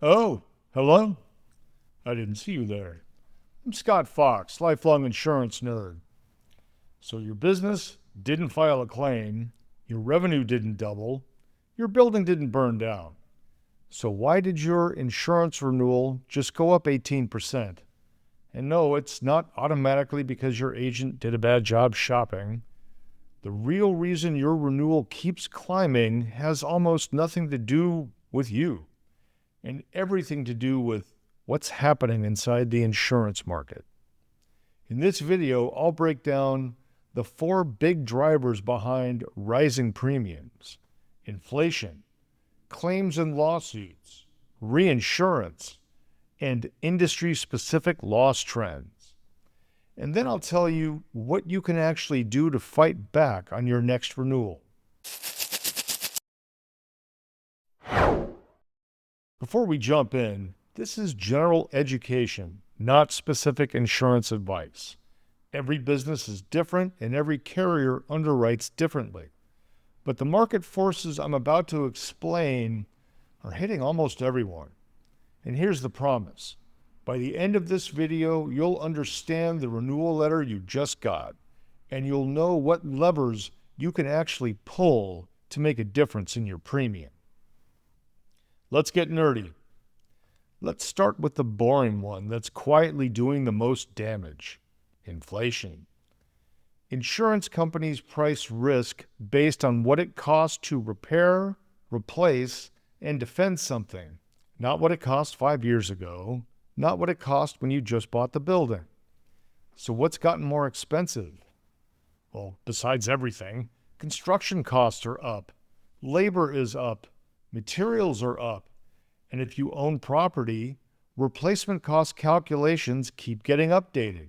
Oh, hello? I didn't see you there. I'm Scott Fox, lifelong insurance nerd. So your business didn't file a claim, your revenue didn't double, your building didn't burn down. So why did your insurance renewal just go up 18%? And no, it's not automatically because your agent did a bad job shopping. The real reason your renewal keeps climbing has almost nothing to do with you and everything to do with what's happening inside the insurance market. In this video, I'll break down the 4 big drivers behind rising premiums: inflation, claims and lawsuits, reinsurance, and industry-specific loss trends. And then I'll tell you what you can actually do to fight back on your next renewal. Before we jump in, this is general education, not specific insurance advice. Every business is different and every carrier underwrites differently. But the market forces I'm about to explain are hitting almost everyone. And here's the promise. By the end of this video, you'll understand the renewal letter you just got, and you'll know what levers you can actually pull to make a difference in your premium. Let's get nerdy. Let's start with the boring one that's quietly doing the most damage: inflation. Insurance companies price risk based on what it costs to repair, replace, and defend something, not what it cost 5 years ago, not what it cost when you just bought the building. So what's gotten more expensive? Well, besides everything, construction costs are up, labor is up, materials are up, and if you own property, replacement cost calculations keep getting updated.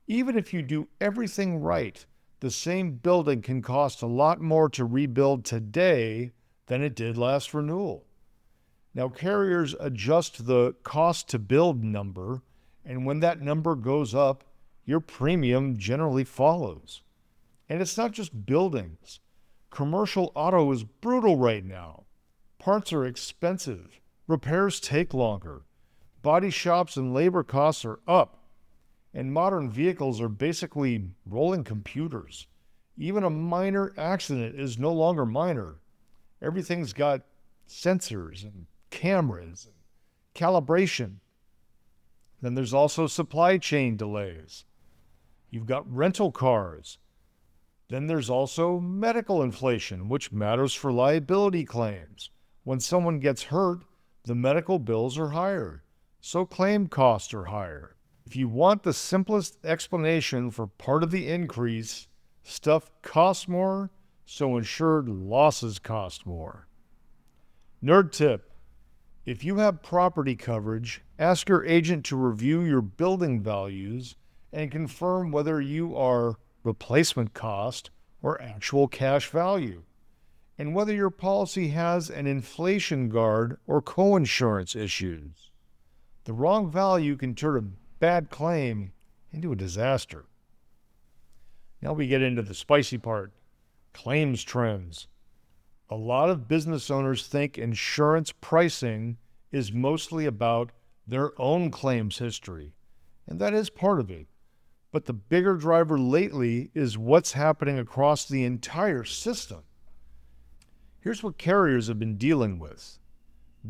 Even if you do everything right, the same building can cost a lot more to rebuild today than it did last renewal. Now, carriers adjust the cost to build number, and when that number goes up, your premium generally follows. And it's not just buildings. Commercial auto is brutal right now. Parts are expensive. Repairs take longer. Body shops and labor costs are up. And modern vehicles are basically rolling computers. Even a minor accident is no longer minor. Everything's got sensors and cameras and calibration. Then there's also supply chain delays. You've got rental cars. Then there's also medical inflation, which matters for liability claims. When someone gets hurt, the medical bills are higher, so claim costs are higher. If you want the simplest explanation for part of the increase, stuff costs more, so insured losses cost more. Nerd tip: if you have property coverage, ask your agent to review your building values and confirm whether you are replacement cost or actual cash value, and whether your policy has an inflation guard or coinsurance issues. The wrong value can turn a bad claim into a disaster. Now we get into the spicy part: claims trends. A lot of business owners think insurance pricing is mostly about their own claims history, and that is part of it. But the bigger driver lately is what's happening across the entire system. Here's what carriers have been dealing with: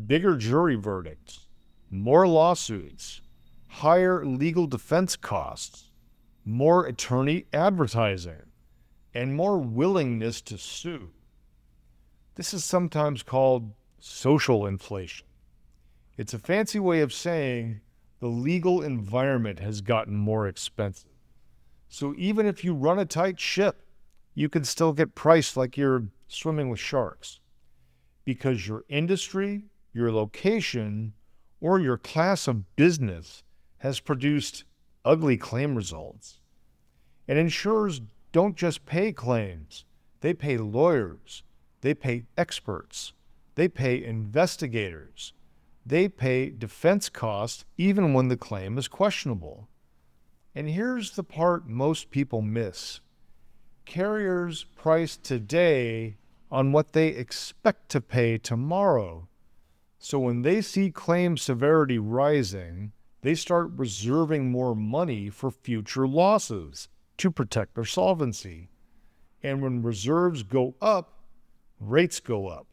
bigger jury verdicts, more lawsuits, higher legal defense costs, more attorney advertising, and more willingness to sue. This is sometimes called social inflation. It's a fancy way of saying the legal environment has gotten more expensive. So even if you run a tight ship, you can still get priced like you're swimming with sharks, because your industry, your location, or your class of business has produced ugly claim results. And insurers don't just pay claims. They pay lawyers. They pay experts. They pay investigators. They pay defense costs even when the claim is questionable. And here's the part most people miss: carriers price today on what they expect to pay tomorrow. So when they see claim severity rising, they start reserving more money for future losses to protect their solvency. And when reserves go up, rates go up.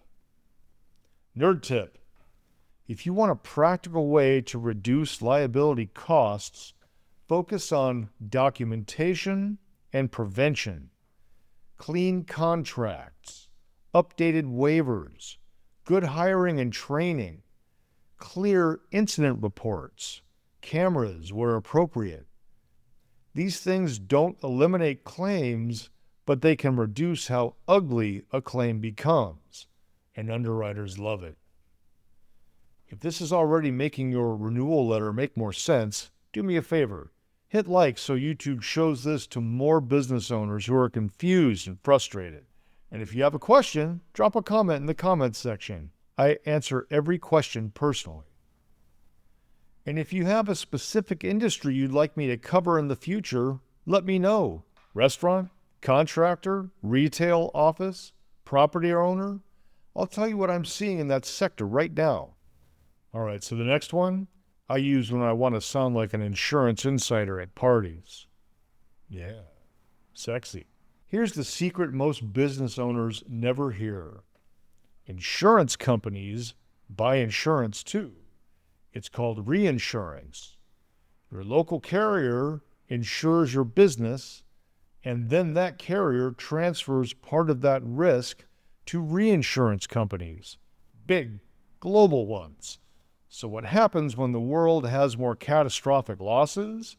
Nerd tip: if you want a practical way to reduce liability costs, focus on documentation and prevention, clean contracts, updated waivers, good hiring and training, clear incident reports, cameras where appropriate. These things don't eliminate claims, but they can reduce how ugly a claim becomes, and underwriters love it. If this is already making your renewal letter make more sense, do me a favor. Hit like so YouTube shows this to more business owners who are confused and frustrated. And if you have a question, drop a comment in the comments section. I answer every question personally. And if you have a specific industry you'd like me to cover in the future, let me know. Restaurant, contractor, retail, office, property owner. I'll tell you what I'm seeing in that sector right now. All right, so the next one I use when I want to sound like an insurance insider at parties. Yeah, sexy. Here's the secret most business owners never hear. Insurance companies buy insurance too. It's called reinsurance. Your local carrier insures your business, and then that carrier transfers part of that risk to reinsurance companies, big global ones. So what happens when the world has more catastrophic losses,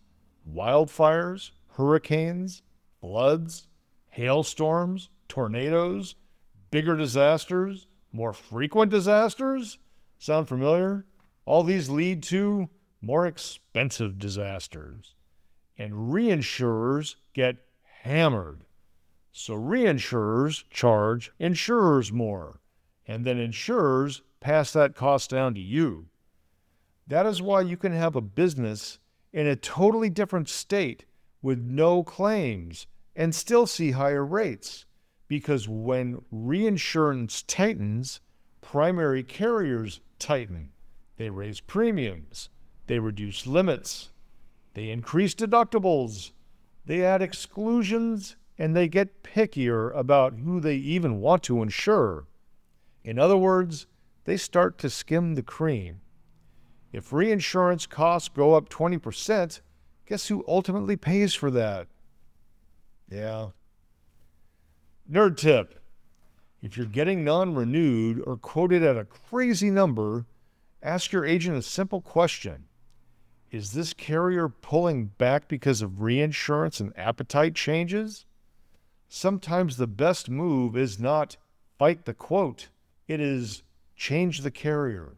wildfires, hurricanes, floods, hailstorms, tornadoes, bigger disasters, more frequent disasters? Sound familiar? All these lead to more expensive disasters. And reinsurers get hammered. So reinsurers charge insurers more, and then insurers pass that cost down to you. That is why you can have a business in a totally different state with no claims and still see higher rates. Because when reinsurance tightens, primary carriers tighten. They raise premiums. They reduce limits. They increase deductibles. They add exclusions, and they get pickier about who they even want to insure. In other words, they start to skim the cream. If reinsurance costs go up 20%, guess who ultimately pays for that? Yeah. Nerd tip: if you're getting non-renewed or quoted at a crazy number, ask your agent a simple question. Is this carrier pulling back because of reinsurance and appetite changes? Sometimes the best move is not fight the quote. It is change the carrier.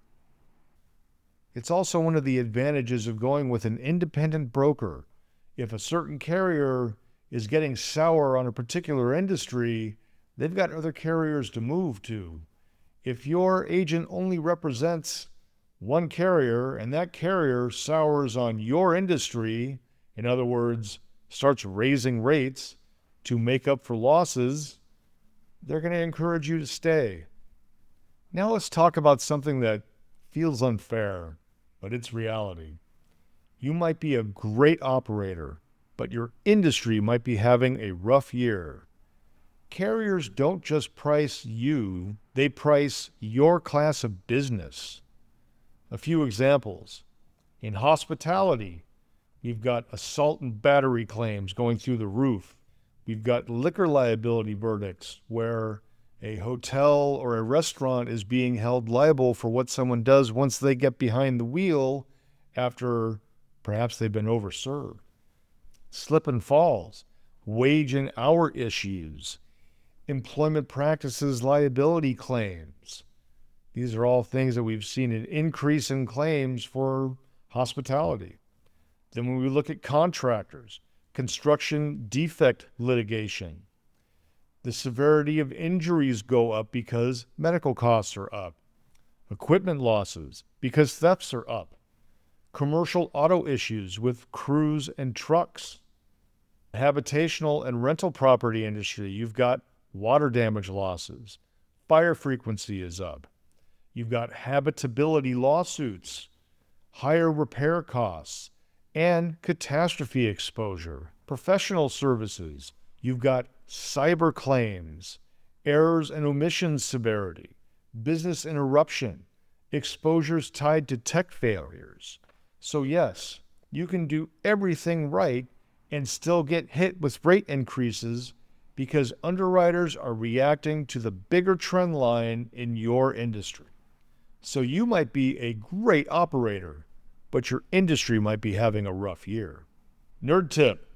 It's also one of the advantages of going with an independent broker. If a certain carrier is getting sour on a particular industry, they've got other carriers to move to. If your agent only represents one carrier and that carrier sours on your industry, in other words, starts raising rates to make up for losses, they're going to encourage you to stay. Now let's talk about something that feels unfair, but it's reality. You might be a great operator, but your industry might be having a rough year. Carriers don't just price you, they price your class of business. A few examples. In hospitality, we've got assault and battery claims going through the roof. We've got liquor liability verdicts where a hotel or a restaurant is being held liable for what someone does once they get behind the wheel after perhaps they've been overserved. Slip and falls, wage and hour issues, employment practices liability claims. These are all things that we've seen an increase in claims for hospitality. Then when we look at contractors, construction-defect litigation, the severity of injuries go up because medical costs are up. Equipment losses because thefts are up. Commercial auto issues with crews and trucks. Habitational and rental property industry, you've got water damage losses. Fire frequency is up. You've got habitability lawsuits, higher repair costs, and catastrophe exposure, professional services. You've got cyber claims, errors and omissions severity, business interruption, exposures tied to tech failures. So yes, you can do everything right and still get hit with rate increases because underwriters are reacting to the bigger trend line in your industry. So you might be a great operator, but your industry might be having a rough year. Nerd tip: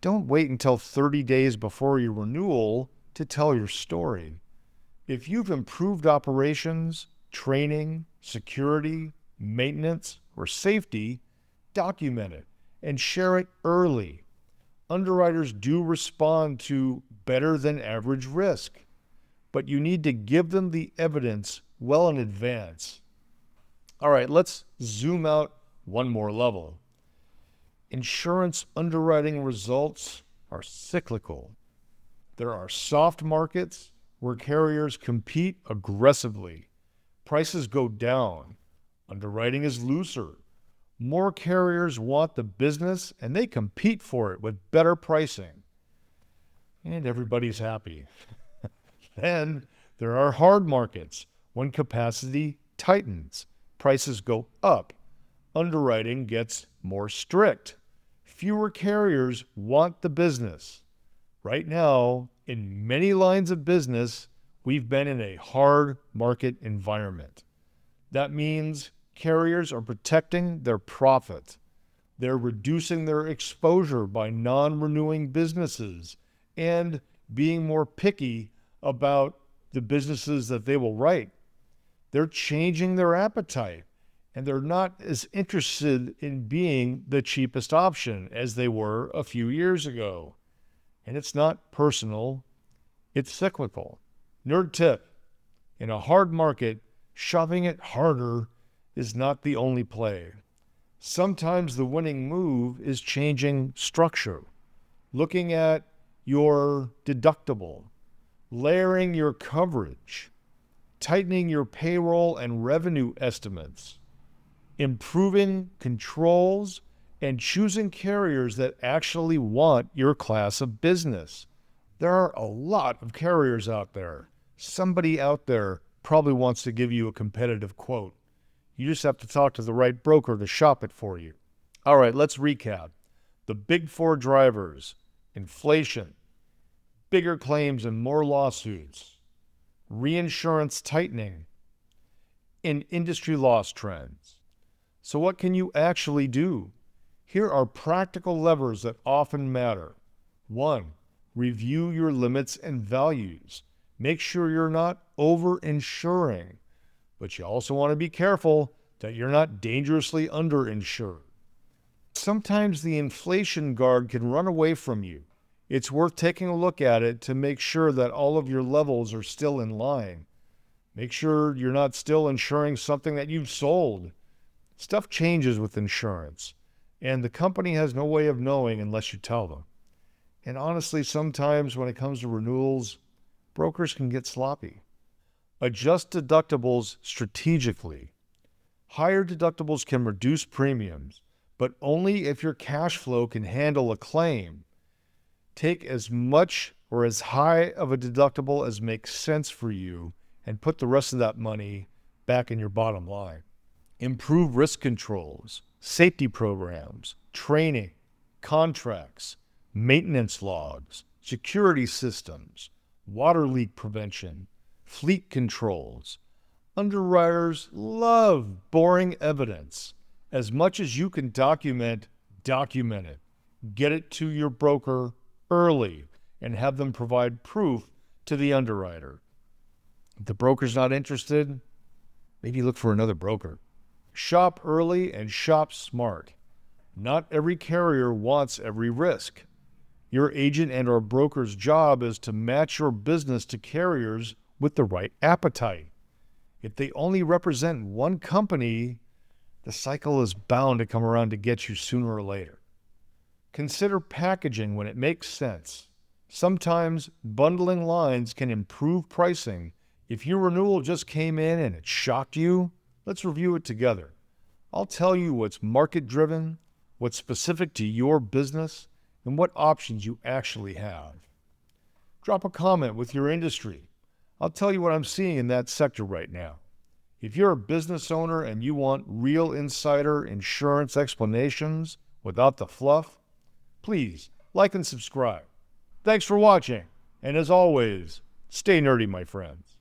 don't wait until 30 days before your renewal to tell your story. If you've improved operations, training, security, maintenance, or safety, document it and share it early. Underwriters do respond to better than average risk, but you need to give them the evidence well in advance. All right, let's zoom out one more level. Insurance underwriting results are cyclical. There are soft markets where carriers compete aggressively. Prices go down. Underwriting is looser. More carriers want the business and they compete for it with better pricing. And everybody's happy. Then there are hard markets when capacity tightens. Prices go up. Underwriting gets more strict. Fewer carriers want the business. Right now, in many lines of business, we've been in a hard market environment. That means carriers are protecting their profit. They're reducing their exposure by non-renewing businesses and being more picky about the businesses that they will write. They're changing their appetite, and they're not as interested in being the cheapest option as they were a few years ago. And it's not personal, it's cyclical. Nerd tip: in a hard market, shoving it harder is not the only play. Sometimes the winning move is changing structure, looking at your deductible, layering your coverage, tightening your payroll and revenue estimates, improving controls, and choosing carriers that actually want your class of business. There are a lot of carriers out there. Somebody out there probably wants to give you a competitive quote. You just have to talk to the right broker to shop it for you. All right, let's recap. The big four drivers: inflation, bigger claims and more lawsuits, reinsurance tightening, and industry loss trends. So what can you actually do? Here are practical levers that often matter. 1, review your limits and values. Make sure you're not over-insuring, but you also want to be careful that you're not dangerously under-insured. Sometimes the inflation guard can run away from you. It's worth taking a look at it to make sure that all of your levels are still in line. Make sure you're not still insuring something that you've sold. Stuff changes with insurance, and the company has no way of knowing unless you tell them. And honestly, sometimes when it comes to renewals, brokers can get sloppy. Adjust deductibles strategically. Higher deductibles can reduce premiums, but only if your cash flow can handle a claim. Take as much or as high of a deductible as makes sense for you and put the rest of that money back in your bottom line. Improve risk controls, safety programs, training, contracts, maintenance logs, security systems, water leak prevention, fleet controls. Underwriters love boring evidence. As much as you can document it. Get it to your broker early and have them provide proof to the underwriter. If the broker's not interested, maybe look for another broker. Shop early and shop smart. Not every carrier wants every risk. Your agent and our broker's job is to match your business to carriers with the right appetite. If they only represent one company, the cycle is bound to come around to get you sooner or later. Consider packaging when it makes sense. Sometimes bundling lines can improve pricing If your renewal just came in and it shocked you, let's review it together. I'll tell you what's market-driven, what's specific to your business, and what options you actually have. Drop a comment with your industry. I'll tell you what I'm seeing in that sector right now. If you're a business owner and you want real insider insurance explanations without the fluff, please like and subscribe. Thanks for watching, and as always, stay nerdy, my friends.